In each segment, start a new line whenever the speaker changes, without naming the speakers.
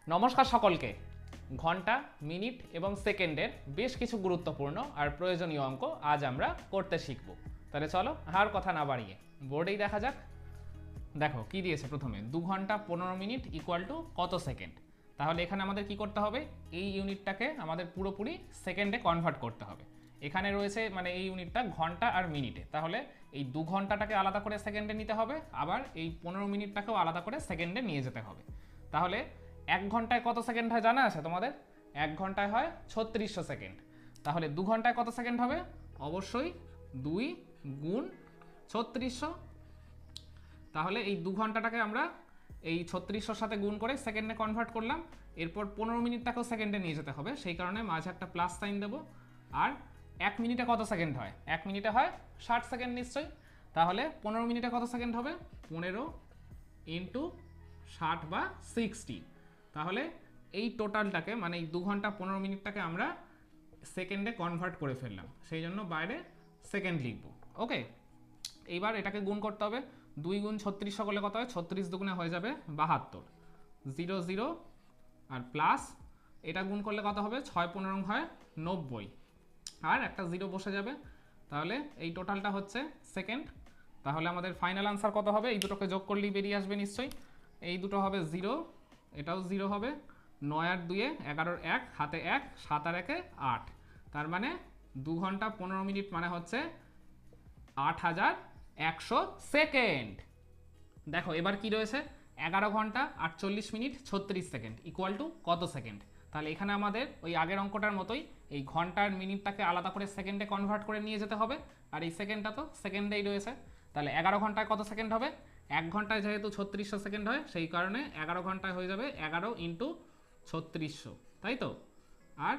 নমস্কার সকলকে। ঘন্টা, মিনিট এবং সেকেন্ডের বেশ কিছু গুরুত্বপূর্ণ আর প্রয়োজনীয় অঙ্ক আজ আমরা করতে শিখব। তাহলে চলো আর কথা না বাড়িয়ে বোর্ডেই দেখা যাক। দেখো কি দিয়েছে প্রথমে, 2 ঘন্টা 15 মিনিট ইকুয়াল টু কত সেকেন্ড। তাহলে এখানে আমাদের কি করতে হবে, এই ইউনিটটাকে আমাদের পুরোপুরি সেকেন্ডে কনভার্ট করতে হবে। এখানে রয়েছে মানে এই ইউনিটটা ঘন্টা আর মিনিটে, তাহলে এই 2 ঘন্টাটাকে আলাদা করে সেকেন্ডে নিতে হবে, আবার এই 15 মিনিটটাকেও আলাদা করে সেকেন্ডে নিয়ে যেতে হবে। তাহলে 1 ঘন্টায় কত সেকেন্ড হয় জানা আছে তোমাদের? 1 ঘন্টায় হয় 3600 সেকেন্ড। তাহলে 2 ঘন্টায় কত সেকেন্ড হবে? অবশ্যই 2 গুণ 3600। তাহলে এই 2 ঘন্টাটাকে আমরা এই 3600 সাথে গুণ করে সেকেন্ডে কনভার্ট করলাম। এরপর 15 মিনিটটাকেও সেকেন্ডে নিয়ে যেতে হবে, সেই কারণে মাঝে একটা প্লাস সাইন দেবো। আর 1 মিনিটে কত সেকেন্ড হয়? 1 মিনিটে হয় 60 সেকেন্ড নিশ্চয়ই। তাহলে 15 মিনিটে কত সেকেন্ড হবে? 15 ইন্টু 60 বা 60। তাহলে এই টোটালটাকে মানে এই 2 ঘন্টা 15 মিনিটটাকে আমরা সেকেন্ডে কনভার্ট করে ফেললাম, সেই জন্য বাইরে সেকেন্ড লিখব। ওকে, এইবার এটাকে গুণ করতে হবে। 2 গুণ 3600 করলে কত হয়? 36 দুগুণে হয়ে যাবে 72, 0 0 আর প্লাস এটা গুণ করলে কত হবে? 6 15 হয় 90, আর একটা 0 বসে যাবে। তাহলে এই টোটালটা হচ্ছে সেকেন্ড। তাহলে আমাদের ফাইনাল আনসার কত হবে? এই দুটোকে যোগ করলেই বেরিয়ে আসবে নিশ্চয়ই। এই দুটো হবে 0, এটাও 0 হবে। 9 আর 2 11, 1 হাতে 1, 7 আর 1 8। তার মানে 2 ঘন্টা 15 মিনিট মানে হচ্ছে 8100 সেকেন্ড। দেখো এবার কি রয়েছে, 11 ঘন্টা 48 মিনিট 36 সেকেন্ড ইকুয়াল টু কত সেকেন্ড। তাহলে এখানে আমাদের ওই আগের অঙ্কটার মতোই এই ঘন্টার মিনিটটাকে আলাদা করে সেকেন্ডে কনভার্ট করে নিয়ে যেতে হবে, আর এই সেকেন্ডটা তো সেকেন্ডেই রয়েছে। তাহলে 11 ঘন্টায় কত সেকেন্ড হবে? 1 ঘন্টায় যেহেতু 3600 সেকেন্ড হয়, সেই কারণে 11 ঘন্টায় হয়ে যাবে 11 ইন্টু 3600, তাই তো। আর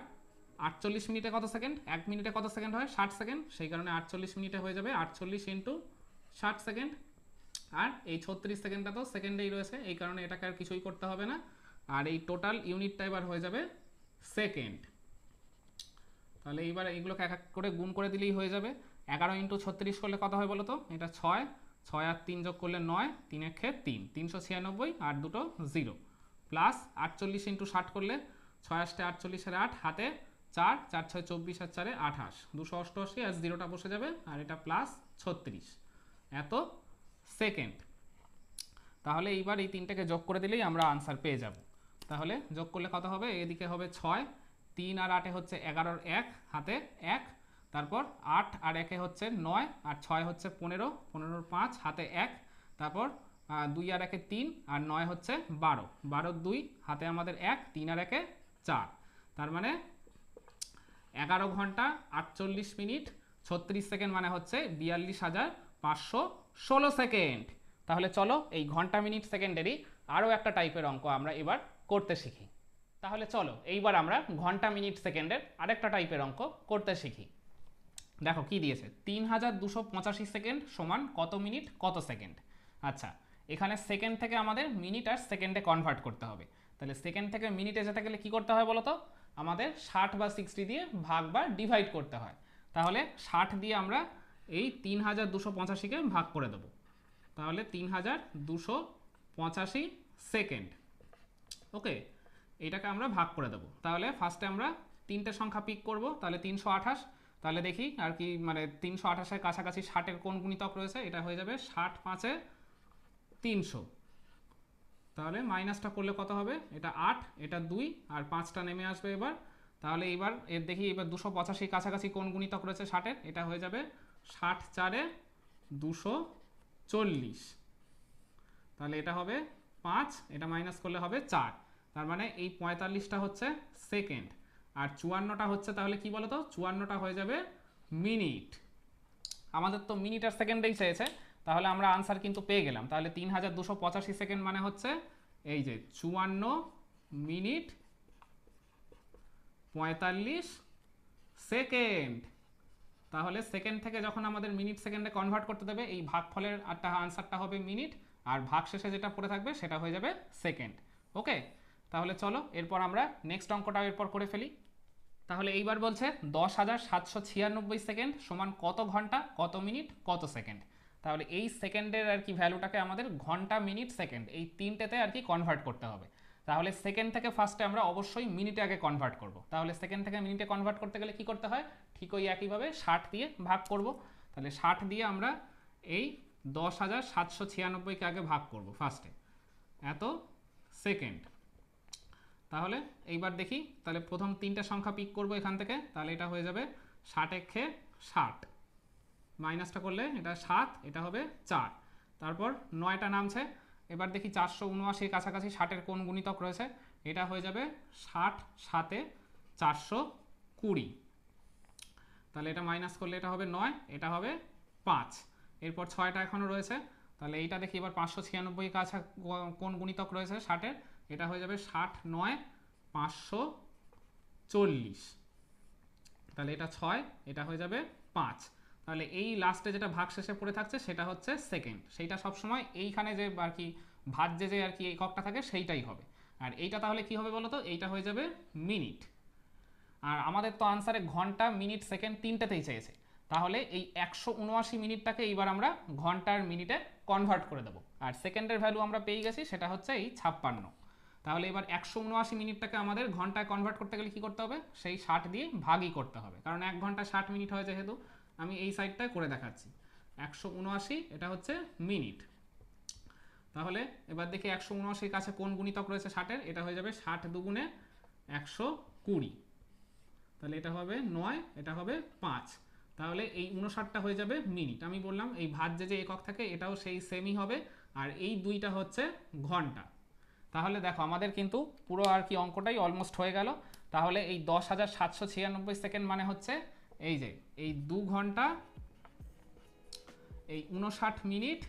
48 মিনিটে কত সেকেন্ড? 1 মিনিটে কত সেকেন্ড হয়? 60 সেকেন্ড, সেই কারণে 48 মিনিটে হয়ে যাবে 48 ইন্টু 60 সেকেন্ড। আর এই 36 সেকেন্ডটা তো সেকেন্ডেই রয়েছে, এই কারণে এটাকে আর কিছুই করতে হবে না। আর এই টোটাল ইউনিটটা এবার হয়ে যাবে সেকেন্ড। তাহলে এইবার এইগুলোকে এক এক করে গুণ করে দিলেই হয়ে যাবে। 11 ইন্টু 36 করলে কত হয় বলো তো? এটা 6, 6 আর 3 যোগ করলে 9, 3 এর ক্ষেত্রে 3, 396 আর দুটো 0, প্লাস 48 ইন্টু 60 করলে 6 আসতে 48 আর 8 হাতে 4, 4 6 24 আর 4 28, 288 আর 0টা বসে যাবে, আর এটা প্লাস 36 এত সেকেন্ড। তাহলে এইবার এই তিনটাকে যোগ করে দিলেই আমরা আনসার পেয়ে যাব। তাহলে যোগ করলে কত হবে? এদিকে হবে 6, 3 আর 8 হচ্ছে 11 1 হাতে 1, তারপর 8 আর 1 হচ্ছে 9, আর 6 হচ্ছে 15, 15 5 হাতে 1, তারপর 2 আর 1 3, আর 9 হচ্ছে 12, 12 2 হাতে আমাদের 1, 3 আর 1 4। তার মানে 11 ঘন্টা 48 মিনিট 36 সেকেন্ড মানে হচ্ছে 42,516 সেকেন্ড। তাহলে চলো এই ঘন্টা মিনিট সেকেন্ডেরই আরও একটা টাইপের অঙ্ক আমরা এবার করতে শিখি। তাহলে চলো এইবার আমরা ঘন্টা মিনিট সেকেন্ডের আরেকটা টাইপের অঙ্ক করতে শিখি। দেখো কি দিয়েছে, 3285 সেকেন্ড সমান কত মিনিট কত সেকেন্ড। আচ্ছা, এখানে সেকেন্ড থেকে আমাদের মিনিট আর সেকেন্ডে কনভার্ট করতে হবে। তাহলে সেকেন্ড থেকে মিনিটে যেতে গেলে কি করতে হয় বলো তো? আমাদের 60 বা 60 দিয়ে ভাগ বা ডিভাইড করতে হয়। তাহলে 60 দিয়ে আমরা এই 3285কে ভাগ করে দেবো। তাহলে 3285 সেকেন্ড। ওকে, এইটাকে আমরা ভাগ করে দেবো। তাহলে ফার্স্টে আমরা তিনটে সংখ্যা পিক করব, তাহলে 328। তাহলে দেখি আর কি, মানে 328-এর কাছাকাছি 60-এর কোন গুণিতক রয়েছে? এটা হয়ে যাবে 60 5 300। তাহলে মাইনাসটা করলে কত হবে? এটা 8, এটা 2 আর 5টা নেমে আসবে এবার। তাহলে এবার এর দেখি এবার 285 কাছাকাছি কোন গুণিতক রয়েছে 60-এর? এটা হয়ে যাবে 60 4 240। তাহলে এটা হবে 5, এটা মাইনাস করলে হবে 4। তার মানে এই 45টা হচ্ছে সেকেন্ড, আর 54টা হচ্ছে তাহলে কি বলতো? 54টা হয়ে যাবে মিনিট। আমাদের তো মিনিট আর সেকেন্ডেই চেয়েছে, তাহলে আমরা আনসার কিন্তু পেয়ে গেলাম। তাহলে 3285 সেকেন্ড মানে হচ্ছে এই যে 54 মিনিট 45 সেকেন্ড। তাহলে সেকেন্ড থেকে যখন আমাদের মিনিট সেকেন্ডে কনভার্ট করতে দেবে, এই ভাগফলের একটা আনসারটা হবে মিনিট, আর ভাগ শেষে যেটা পড়ে থাকবে সেটা হয়ে যাবে সেকেন্ড। ওকে, তাহলে চলো এরপর আমরা নেক্সট অঙ্কটা এরপর করে ফেলি। তাহলে এইবার বলছে 10,796 সেকেন্ড সমান কত ঘন্টা কত মিনিট কত সেকেন্ড। তাহলে এই সেকেন্ডের আর কি ভ্যালুটাকে আমাদের ঘন্টা মিনিট সেকেন্ড এই তিনটেতে আর কি কনভার্ট করতে হবে। তাহলে সেকেন্ড থেকে ফার্স্টে আমরা অবশ্যই মিনিটে আগে কনভার্ট করব। তাহলে সেকেন্ড থেকে মিনিটে কনভার্ট করতে গেলে কি করতে হয়, ঠিক ওই একইভাবে 60 দিয়ে ভাগ করব। তাহলে 60 দিয়ে আমরা এই 10,796কে আগে ভাগ করব ফার্স্টে, এত সেকেন্ড। তাহলে এইবার দেখি, তাহলে প্রথম তিনটা সংখ্যা পিক করব এখান থেকে, তাহলে এটা হয়ে যাবে 60 একে 60, মাইনাসটা করলে এটা 7, এটা হবে 4, তারপর 9টা নামছে। এবার দেখি 479 কাছাকাছি 60-এর কোন গুণিতক রয়েছে, এটা হয়ে যাবে 60 7 420, তাহলে এটা মাইনাস করলে এটা হবে 9, এটা হবে 5। এরপর 6টা এখনও রয়েছে, তাহলে এইটা দেখি এবার 596 কাছা কোন গুণিতক রয়েছে 60-এর, এটা হয়ে যাবে 60 9 540, তাহলে এটা 6, এটা হয়ে যাবে 5। তাহলে এই লাস্টে যেটা ভাগ শেষে পড়ে থাকছে সেটা হচ্ছে সেকেন্ড, সেইটা সবসময় এইখানে যে আর কি ভাজ্যে যে আর কি এককটা থাকে সেইটাই হবে। আর এইটা তাহলে কি হবে বলো তো, এইটা হয়ে যাবে মিনিট। আর আমাদের তো আনসারে ঘন্টা মিনিট সেকেন্ড তিনটাতেই চেয়েছে, তাহলে এই 179 মিনিটটাকে এইবার আমরা ঘন্টার মিনিটে কনভার্ট করে দেবো। আর সেকেন্ডের ভ্যালু আমরা পেয়ে গেছি, সেটা হচ্ছে এই 56। তাহলে এবার 179 মিনিটটাকে আমাদের ঘন্টায় কনভার্ট করতে গেলে কি করতে হবে, সেই 60 দিয়ে ভাগই করতে হবে, কারণ 1 ঘন্টা 60 মিনিট হয় যেহেতু। আমি এই সাইডটায় করে দেখাচ্ছি, 179 এটা হচ্ছে মিনিট। তাহলে এবার দেখি 179 কাছে কোন গুণিতক রয়েছে 60-এর, এটা হয়ে যাবে 60 দুগুণে 120, তাহলে এটা হবে 9, এটা হবে 5, তাহলে এই 59টা হয়ে যাবে মিনিট। আমি বললাম এই ভাজ্যে যে একক থাকে এটাও সেই সেমই হবে, আর এই দুইটা হচ্ছে ঘন্টা। তাহলে দেখো আমাদের কিন্তু পুরো আর কি অঙ্কটাই অলমোস্ট হয়ে গেল। তাহলে এই 10,796 সেকেন্ড মানে হচ্ছে এই যে এই 2 ঘন্টা এই 59 মিনিট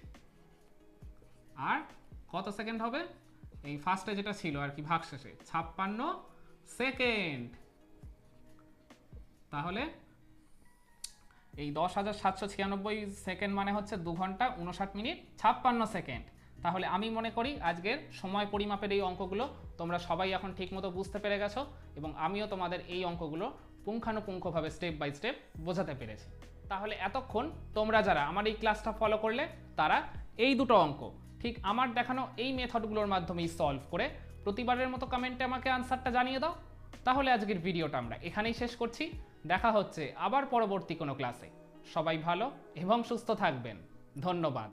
আর কত সেকেন্ড হবে, এই ফার্স্টে যেটা ছিল আর কি ভাগ শেষে 56 সেকেন্ড। তাহলে এই 10,796 সেকেন্ড মানে হচ্ছে 2 ঘন্টা 59 মিনিট 56 সেকেন্ড। তাহলে আমি মনে করি আজকের সময় পরিমাপের এই অঙ্কগুলো তোমরা সবাই এখন ঠিকমতো বুঝতে পেরে গেছো, এবং আমিও তোমাদের এই অঙ্কগুলো পুঙ্খানুপুঙ্খভাবে স্টেপ বাই স্টেপ বোঝাতে পেরেছি। তাহলে এতক্ষণ তোমরা যারা আমার এই ক্লাসটা ফলো করলে তারা এই দুটো অঙ্ক ঠিক আমার দেখানো এই মেথডগুলোর মাধ্যমেই সলভ করে প্রতিবারের মতো কমেন্টে আমাকে আনসারটা জানিয়ে দাও। তাহলে আজকের ভিডিওটা আমরা এখানেই শেষ করছি, দেখা হচ্ছে আবার পরবর্তী কোনো ক্লাসে। সবাই ভালো এবং সুস্থ থাকবেন, ধন্যবাদ।